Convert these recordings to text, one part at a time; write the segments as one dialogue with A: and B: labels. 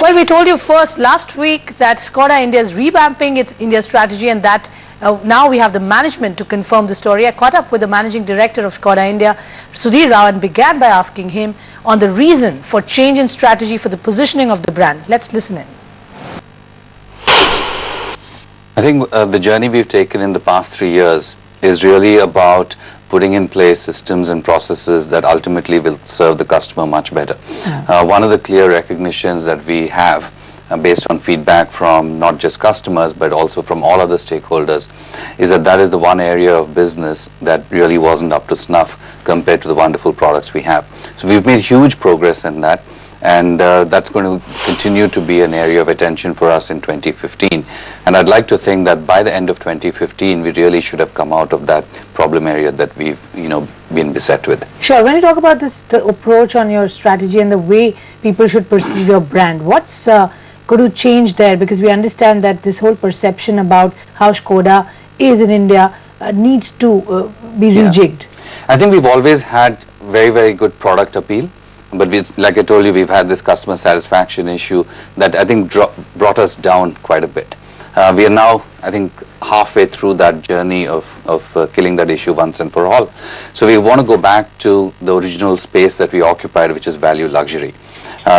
A: Well, we told you first last week that Skoda India is revamping its India strategy, and that now we have the management to confirm the story. I caught up with the managing director of Skoda India, Sudhir Rao, and began by asking him on the reason for change in strategy for the positioning of the brand. Let's listen in.
B: I think the journey we've taken in the past 3 years is really about putting in place systems and processes that ultimately will serve the customer much better. One of the clear recognitions that we have based on feedback from not just customers but also from all other stakeholders is that that is the one area of business that really wasn't up to snuff compared to the wonderful products we have. So we've made huge progress in that, and that's going to continue to be an area of attention for us in 2015. And I'd like to think that by the end of 2015, we really should have come out of that problem area that we've, been beset with.
A: Sure. When you talk about this, the approach on your strategy and the way people should perceive your brand, what's going to change there? Because we understand that this whole perception about how Skoda is in India needs to be rejigged.
B: I think we've always had very, very good product appeal. But like I told you, we've had this customer satisfaction issue that I think brought us down quite a bit. We are now, I think, halfway through that journey of killing that issue once and for all. So we want to go back to the original space that we occupied, which is value luxury.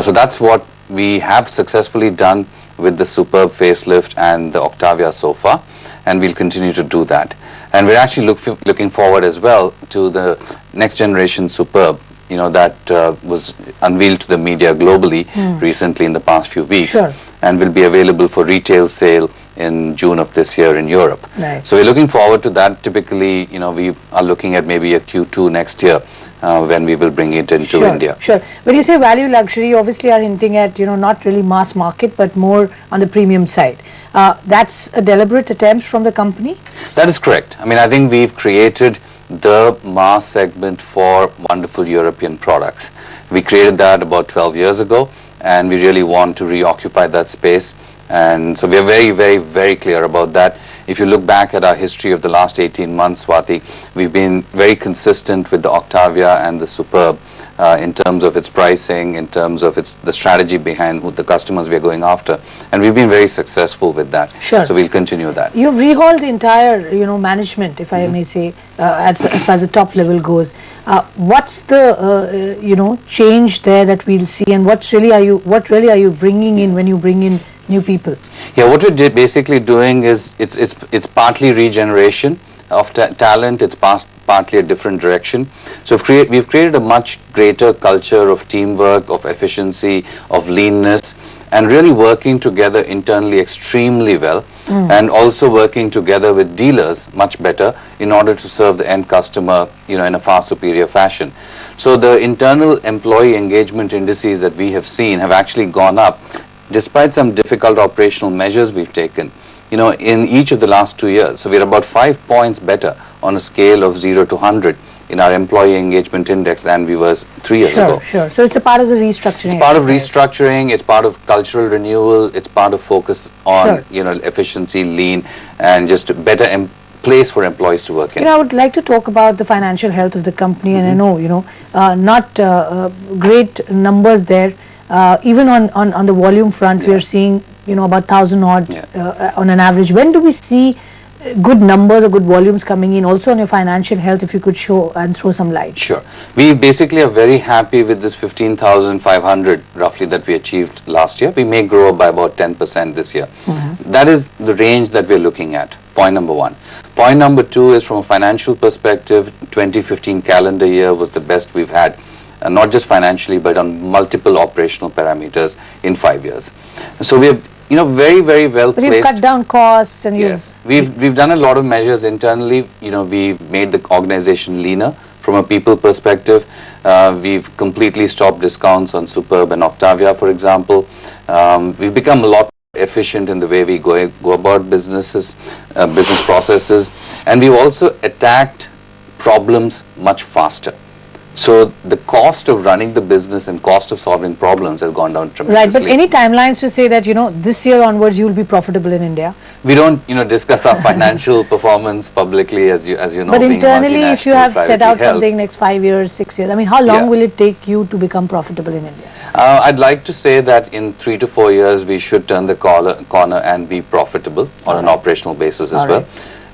B: So that's what we have successfully done with the Superb facelift and the Octavia so far, and we'll continue to do that. And we're actually looking forward as well to the next generation Superb, that was unveiled to the media globally recently in the past few weeks, and will be available for retail sale in June of this year in Europe.
A: Right.
B: So we're looking forward to that. Typically, we are looking at maybe a Q2 next year when we will bring it into India.
A: Sure. When you say value luxury, you obviously are hinting at, not really mass market, but more on the premium side. That's a deliberate attempt from the company?
B: That is correct. I think we've created the mass segment for wonderful European products. We created that about 12 years ago, and we really want to reoccupy that space. And so we are very, very, very clear about that. If you look back at our history of the last 18 months, Swati, we've been very consistent with the Octavia and the Superb in terms of its pricing, in terms of the strategy behind who the customers we're going after, and we've been very successful with that.
A: Sure.
B: So we'll continue that.
A: You've rehauled the entire, management, if I may say, as far as the top level goes. What's the, change there that we'll see, and what really are you bringing in when you bring in new people?
B: Yeah, what we're basically doing is it's partly regeneration of talent. It's partly a different direction. So we've created a much greater culture of teamwork, of efficiency, of leanness, and really working together internally extremely well, and also working together with dealers much better in order to serve the end customer, in a far superior fashion. So the internal employee engagement indices that we have seen have actually gone up, despite some difficult operational measures we've taken, in each of the last 2 years. So we're about 5 points better on a scale of 0 to 100 in our employee engagement index than we were 3 years ago.
A: Sure. So it's a part of the restructuring.
B: It's part of restructuring, it's part of cultural renewal, it's part of focus on, efficiency, lean, and just a better place for employees to work in.
A: I would like to talk about the financial health of the company, and I know, not great numbers there. Even on the volume front, we are seeing, about 1,000 odd on an average. When do we see good numbers or good volumes coming in? Also on your financial health, if you could show and throw some light.
B: Sure. We basically are very happy with this 15,500 roughly that we achieved last year. We may grow by about 10% this year. That is the range that we're looking at. Point number one. Point number two is, from a financial perspective, 2015 calendar year was the best we've had. Not just financially, but on multiple operational parameters in 5 years. So we are, very, very well placed.
A: But you've cut down costs, and
B: we've done a lot of measures internally. We've made the organization leaner from a people perspective. We've completely stopped discounts on Superb and Octavia, for example. We've become a lot more efficient in the way we go about business processes, and we've also attacked problems much faster. So the cost of running the business and cost of solving problems has gone down
A: Right,
B: tremendously.
A: but any timelines to say that, you know, this year onwards you will be profitable in India?
B: We don't, discuss our financial performance publicly, as you know.
A: But
B: being
A: internally, if you
B: multinational,
A: have set
B: privately
A: out
B: held.
A: something next 5 years, 6 years, I mean, how long
B: Yeah.
A: will it take you to become profitable in India?
B: I'd like to say that in 3 to 4 years, we should turn the corner and be profitable on an operational basis as
A: All
B: well.
A: right.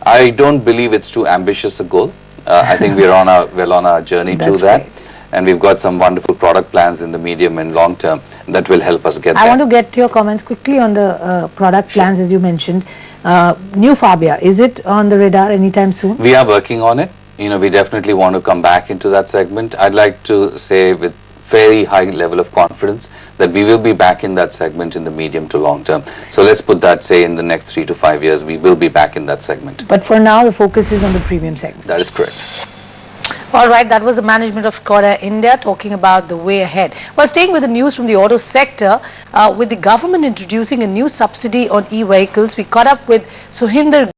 B: I don't believe it's too ambitious a goal. I think we're well on our journey to
A: That's
B: that.
A: great.
B: And we've got some wonderful product plans in the medium and long term that will help us get
A: I
B: there.
A: want to get your comments quickly on the product plans, as you mentioned. New Fabia, is it on the radar anytime soon?
B: We are working on it. We definitely want to come back into that segment. I'd like to say with very high level of confidence that we will be back in that segment in the medium to long term. So let's put that, say, in the next 3 to 5 years, we will be back in that segment.
A: But for now, the focus is on the premium segment.
B: That is correct.
C: All right, that was the management of Skoda India talking about the way ahead. Well, staying with the news from the auto sector, with the government introducing a new subsidy on e-vehicles, we caught up with Suhinder